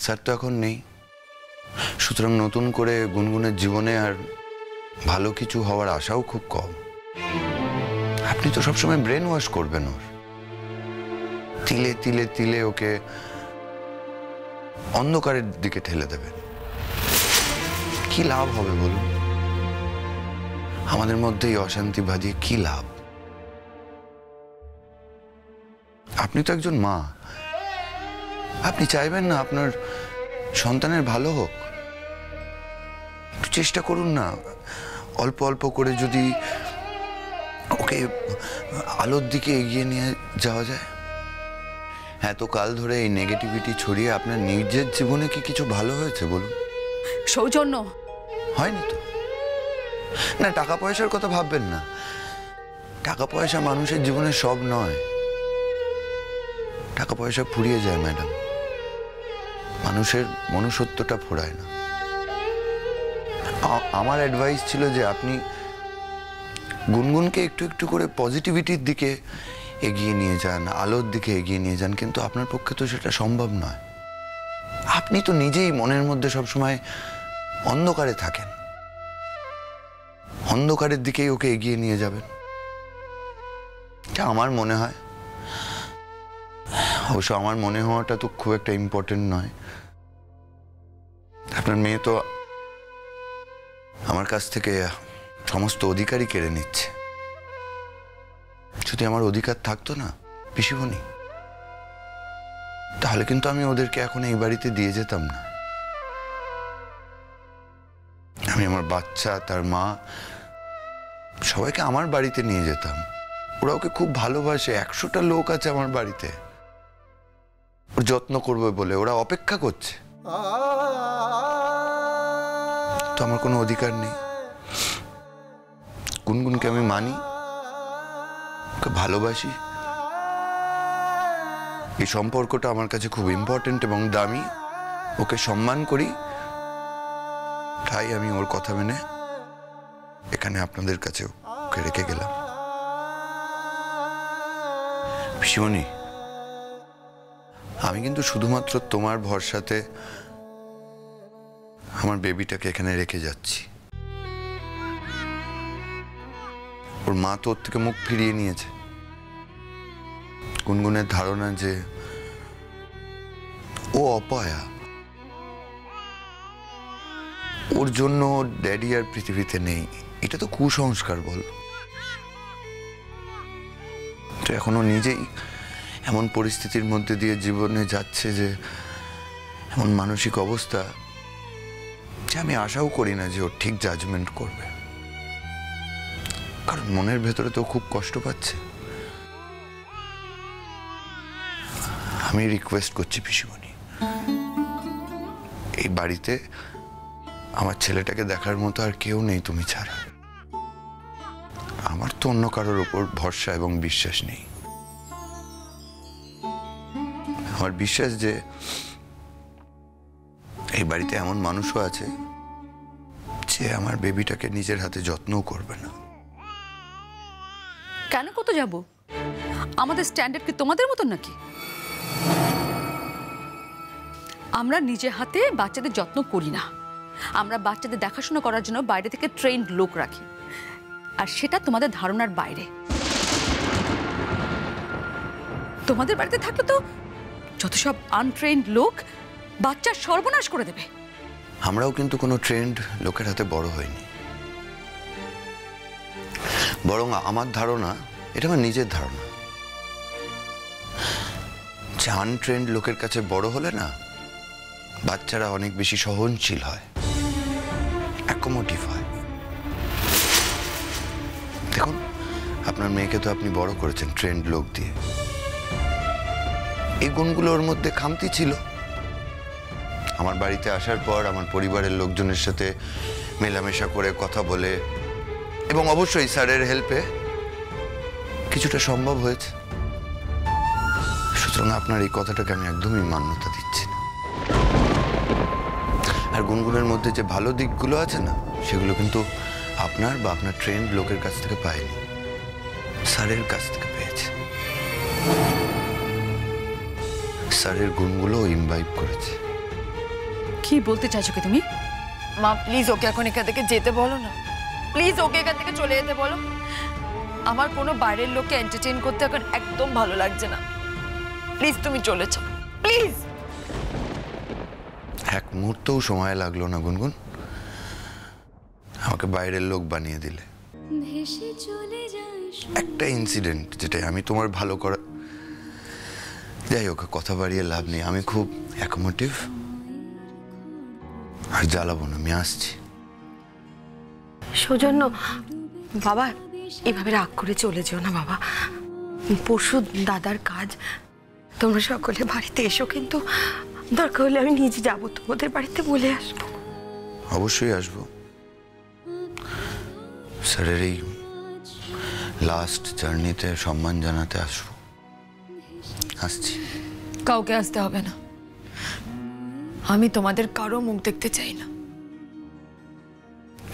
Sir তো এখন নেই, সুতরাং নতুন করে গুনগুনের জীবনে আর ভালো কিছু হওয়ার আশাও খুব কম। আপনি তো সবসময় ব্রেন ওয়াশ করবেন ওর, তিলে তিলে তিলে ওকে অন্ধকারের দিকে ঠেলে দেবেন। কি লাভ হবে বলুন? আমাদের মধ্যে এই অশান্তি বাঁধিয়ে কি লাভ? আপনি তো একজন মা, আপনি চাইবেন না আপনার সন্তানের ভালো হোক? একটু চেষ্টা করুন না, অল্প অল্প করে যদি ওকে আলোর দিকে এগিয়ে নিয়ে যাওয়া যায়। হ্যাঁ, তো কাল ধরে এই নেগেটিভিটি ছড়িয়ে আপনার নিজের জীবনে কি কিছু ভালো হয়েছে বলুন? সৌজন্য হয়নি তো। না, টাকা পয়সার কথা ভাববেন না। টাকা পয়সা মানুষের জীবনে সব নয়। টাকা পয়সা ফুরিয়ে যায় ম্যাডাম, মানুষের মনুষ্যত্বটা ফোরায় না। আমার অ্যাডভাইস ছিল যে আপনি গুনগুনকে একটু একটু করে পজিটিভিটির দিকে এগিয়ে নিয়ে যান, আলোর দিকে এগিয়ে নিয়ে যান, কিন্তু আপনার পক্ষে তো সেটা সম্ভব নয়। আপনি তো নিজেই মনের মধ্যে সবসময় অন্ধকারে থাকেন, অন্ধকারের দিকেই ওকে এগিয়ে নিয়ে যাবেন। আমার মনে হয়, অবশ্য আমার মনে হওয়াটা তো খুব একটা ইম্পর্টেন্ট নয়। আপনার মেয়ে তো আমার কাছ থেকে সমস্ত অধিকারই কেড়ে নিচ্ছে। যদি আমার অধিকার থাকতো না পিসিমণি, তাহলে কিন্তু আমি ওদেরকে এখন এই বাড়িতে দিয়ে যেতাম না। আমি আমার বাচ্চা, তার মা, সবাইকে আমার বাড়িতে নিয়ে যেতাম। ওরা ওকে খুব ভালোবাসে, 100টা লোক আছে আমার বাড়িতে ওর যত্ন করবে বলে, ওরা অপেক্ষা করছে। তো আমার কোনো অধিকার নেই? গুনগুনকে আমি মানি, ওকে ভালোবাসি, এই সম্পর্কটা আমার কাছে খুব ইম্পর্টেন্ট এবং দামি। ওকে সম্মান করি, তাই আমি ওর কথা মেনে এখানে আপনাদের কাছে ওকে রেখে গেলাম। পিসিমণি, আমি কিন্তু শুধুমাত্র তোমার ভরসাতে আমার বেবিটাকে এখানে রেখে যাচ্ছি। ওর মা তো ওর থেকে মুখ ফিরিয়ে নিয়েছে। গুনগুনের ধারণা যে ও অপয়া, ওর জন্য ওর ড্যাডি আর পৃথিবীতে নেই, এটা তো কুসংস্কার বল। তো এখনো নিজেই এমন পরিস্থিতির মধ্যে দিয়ে জীবনে যাচ্ছে যে এমন মানসিক অবস্থা যে আমি আশাও করি না যে ও ঠিক জাজমেন্ট করবে, কারণ মনের ভেতরে তো খুব কষ্ট পাচ্ছে। আমি রিকোয়েস্ট করছি পিসিমণি, এই বাড়িতে আমার ছেলেটাকে দেখার মতো আর কেউ নেই তুমি ছাড়া। আমার তো অন্য কারোর ওপর ভরসা এবং বিশ্বাস নেই। আমার বিশ্বাস যে এই বাড়িতে এমন মানুষও আছে যে আমার বেবিটাকে নিজের হাতে যত্নও করবে না। কেন কত যাব? আমাদের স্ট্যান্ডার্ড কি তোমাদের মতন নাকি? আমরা নিজে হাতে বাচ্চাদের যত্ন করি না। আমরা বাচ্চাদের দেখাশোনা করার জন্য বাইরে থেকে ট্রেন্ড লোক রাখি, আর সেটা তোমাদের ধারণার বাইরে। তোমাদের বাড়িতে থাকলে তো যত সব আনট্রেন্ড লোক বাচ্চার সর্বনাশ করে দেবে। আমরাও কিন্তু কোনো ট্রেন্ড লোকের হাতে বড় হয়নি, বরং আমার ধারণা, এটা আমার নিজের ধারণা, যে আনট্রেন্ড লোকের কাছে বড় হলে না বাচ্চারা অনেক বেশি সহনশীল হয়, অ্যাকোমোডিভ হয়। দেখুন, আপনার মেয়েকে তো আপনি বড় করেছেন ট্রেন্ড লোক দিয়ে। এই গুণগুলোর মধ্যে খামতি ছিল। আমার বাড়িতে আসার পর আমার পরিবারের লোকজনের সাথে মেলামেশা করে কথা বলে এবং অবশ্যই স্যারের হেল্পে কিছুটা সম্ভব হয়েছে। সুতরাং আপনার এই কথাটাকে আমি একদমই মান্যতা দিচ্ছি না। আর গুনগুনের মধ্যে যে ভালো দিকগুলো আছে না, সেগুলো কিন্তু আপনার বা আপনার ট্রেন্ড লোকের কাছ থেকে পায়নি, স্যারের কাছ থেকে পেয়েছে। স্যারের গুণগুলো ইমবাইব করেছে। কি বলতে চাইছো কি তুমি? মা প্লিজ ওকে এখন এখান থেকে যেতে বলো না, প্লিজ ওকে এখান থেকে চলে যেতে বলো। আমার কোনো বাইরের লোককে এন্টারটেইন করতে এখন একদম ভালো লাগছে না। প্লিজ তুমি চলে যাও, প্লিজ। এক মুহূর্তও সময় লাগলো না গুনগুন, আমাকে বাইরের লোক বানিয়ে দিলে। একটা ইনসিডেন্ট যেটা আমি তোমার ভালো করা, যাই হোক কথা বাড়িয়ে লাভ নেই। আমি খুব অ্যাকোমোডেটিভ, আর জ্বালাবো না, আমি আসছি। সৌজন্য বাবা, এভাবে রাগ করে চলে যেও না বাবা। পরশু দাদার কাজ, তোমরা সকলে বাড়িতে এসো, কিন্তু দরকার হলে আমি নিজে যাবো তোমাদের বাড়িতে, বলে আসবো। অবশ্যই আসবো। স্যারের এই লাস্ট জার্নিতে সম্মান জানাতে আসবো, আসছি। কাউকে আসতে হবে না, আমি তোমাদের কারো মুখ দেখতে চাই না।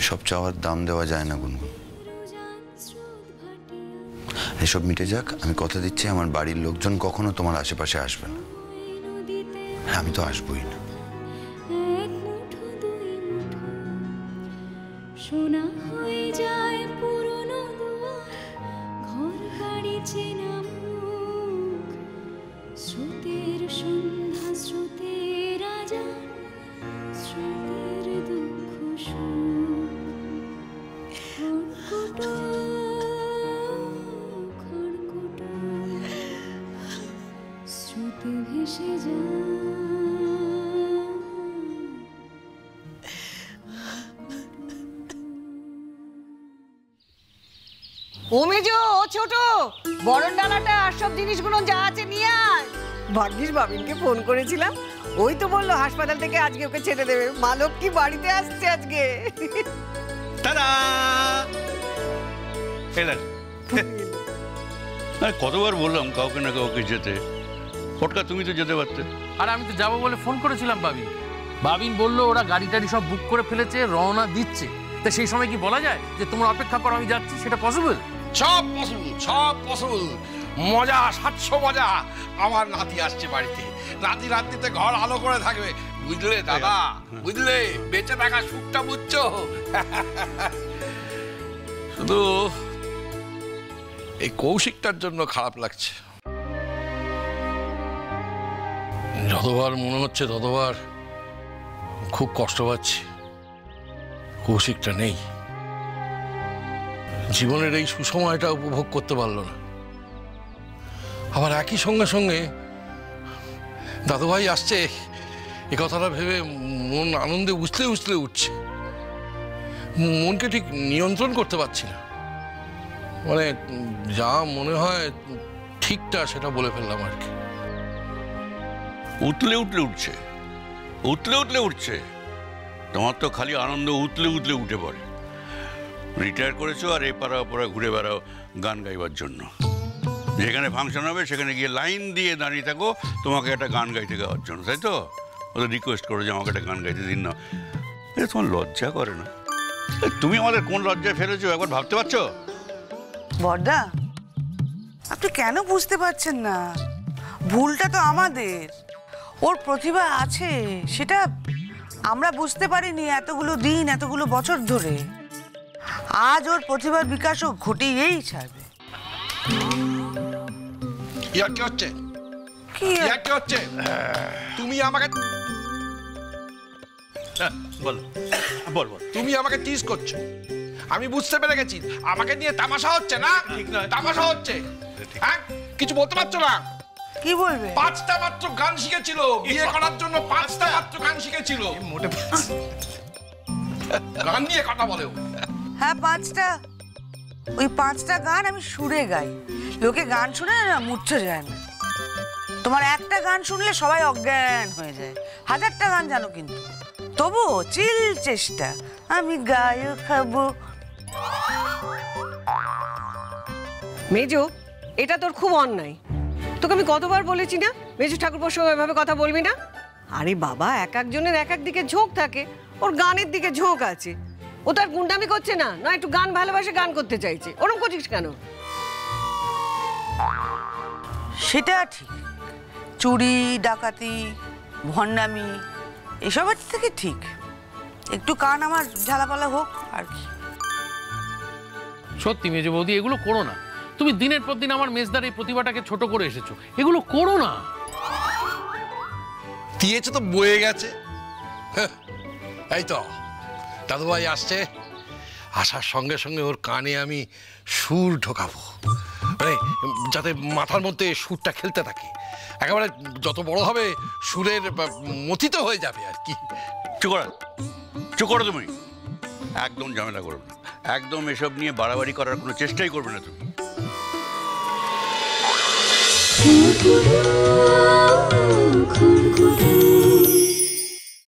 সব চাওয়ার দাম দেওয়া যায় না গুনগুন। এসব মিটে যাক, আমি কথা দিচ্ছি আমার বাড়ির লোকজন কখনো তোমার আশেপাশে আসবে না। আমি তো আসবোই না। শোনা হয়ে যায় পুরনো দুয়ার, ঘর বাড়ি চেনা মুখ, স্রোতের সন্ধ্যা, স্রোতের আজান, স্রোতের দুঃখ সুখ, খড়কুটো খড়কুটো স্রোতে ভেসে যায়। ও মেজো, ও ছোট, বরণ ডালাটা আর সব জিনিসগুলো যা আছে নিয়ে আয়। ভাগ্যিস বাবিনকে ফোন করেছিলাম, ওই তো বললো হাসপাতাল থেকে আজকে ওকে ছেড়ে দেবে। মা লক্ষ্মী বাড়িতে আসছে আজকে। টাটা! এলেন। কতবার বললাম কাউকে না কাউকে যেতে, ফটকা তুমি তো যেতে পারতে। আর আমি তো যাবো বলে ফোন করেছিলাম বাবিন বললো ওরা গাড়ি টাড়ি সব বুক করে ফেলেছে, রওনা দিচ্ছে। তা সেই সময় কি বলা যায় যে তোমরা অপেক্ষা করো আমি যাচ্ছি? সেটা পসিবল? সব পসিবল, সব পসিবল। মজা, 700 মজা। আমার নাতি আসছে বাড়িতে, নাতি রাত্রিতে ঘর আলো করে থাকবে, বুঝলে দাদা, বুঝলে? বেঁচে থাকা সুখটা বুঝছো? শুধু এই কৌশিকটার জন্য খারাপ লাগছে। যতবার মনে হচ্ছে ততবার খুব কষ্ট পাচ্ছি। কৌশিকটা নেই, জীবনের এই সুসময়টা উপভোগ করতে পারলো না। আবার একই সঙ্গে সঙ্গে দাদুভাই আসছে, এ কথাটা ভেবে মন আনন্দে উছলে উছলে উঠছে। মনকে ঠিক নিয়ন্ত্রণ করতে পারছি না। মানে যা মনে হয় ঠিকটা সেটা বলে ফেললাম আর কি। উতলে উঠলে উঠছে, উতলে উঠলে উঠছে। তোমার তো খালি আনন্দ উতলে উতলে উঠে পড়ে। রিটায়ার করেছো আর এপাড়া ওপাড়া ঘুরে বেড়াও গান গাইবার জন্য। যেখানে ফাংশন হবে সেখানে গিয়ে লাইন দিয়ে দাঁড়িয়ে থাকো তোমাকে একটা গান গাইতে গাওয়ার জন্য, তাই তো? ওদের রিকোয়েস্ট করো যে আমাকে একটা গান গাইতে দিন না। তোমার লজ্জা করে না? তুমি আমাদের কোন লজ্জায় ফেলেছো একবার ভাবতে পারছো? বড়দা, আপনি কেন বুঝতে পারছেন না? ভুলটা তো আমাদের। ওর প্রতিভা আছে, সেটা আমরা বুঝতে পারিনি এতগুলো দিন, এতগুলো বছর ধরে। আজ ওর প্রতিভার বিকাশও ঘটেই ছাড়বে। ইয়ার কি হচ্ছে? ইয়ার কি হচ্ছে? তুমি আমাকে বল বল বল। তুমি আমাকে টিজ করছো, আমি বুঝতে পেরে গেছি। আমাকে নিয়ে তামাশা হচ্ছে না? ঠিক নয়, তামাশা হচ্ছে। হ্যাঁ, কিছু বলতে পারছো না? কি বলবে? 5টা মাত্র গান শিখেছিল, বিয়ে করার জন্য 5টা মাত্র গান শিখেছিল। মোটে গান নিয়ে কথা বলে। হ্যাঁ, 5টা। ওই 5টা গান আমি সুরে গাই। লোকে গান শুনে না মূর্ছা যায় না। তোমার একটা গান শুনলে সবাই অজ্ঞান হয়ে যায়। 1000টা গান জানো কিন্তু, তবু চিল চেষ্টা। আমি গায়ক খাবো। মেজো, এটা তোর খুব অন্যায়। তোকে আমি কতবার বলেছি না মেজো ঠাকুরপোর সঙ্গে এভাবে কথা বলবি না? আরে বাবা, এক একজনের এক এক দিকে ঝোঁক থাকে। ওর গানের দিকে ঝোঁক আছে। ও তার গুন্ডামি করছে না, না একটু গান ভালোবাসে গান করতে চাইছে। ওরকম করছিস কেন? সেটা ঠিক। চুরি ডাকাতি ভণ্ডামি এসবের থেকে ঠিক একটু কান আমার ঝালাপালা হোক আর কি। সত্যি মেজ বৌদি, এগুলো করো না। তুমি দিনের পর দিন আমার মেজদার এই প্রতিভাটাকে ছোট করে এসেছো, এগুলো করো না। দিয়েছে তো বয়ে গেছে। হ্যাঁ, এই তো দাদুভাই আসছে, আসার সঙ্গে সঙ্গে ওর কানে আমি সুর ঢোকাবো, মানে যাতে মাথার মধ্যে সুরটা খেলতে থাকে, একেবারে যত বড় হবে সুরের মথিত হয়ে যাবে আর কি। চুপ করো তুমি, একদম ঝামেলা করবে না, একদম এসব নিয়ে বাড়াবাড়ি করার কোনো চেষ্টাই করবে না তুমি। খুন খুন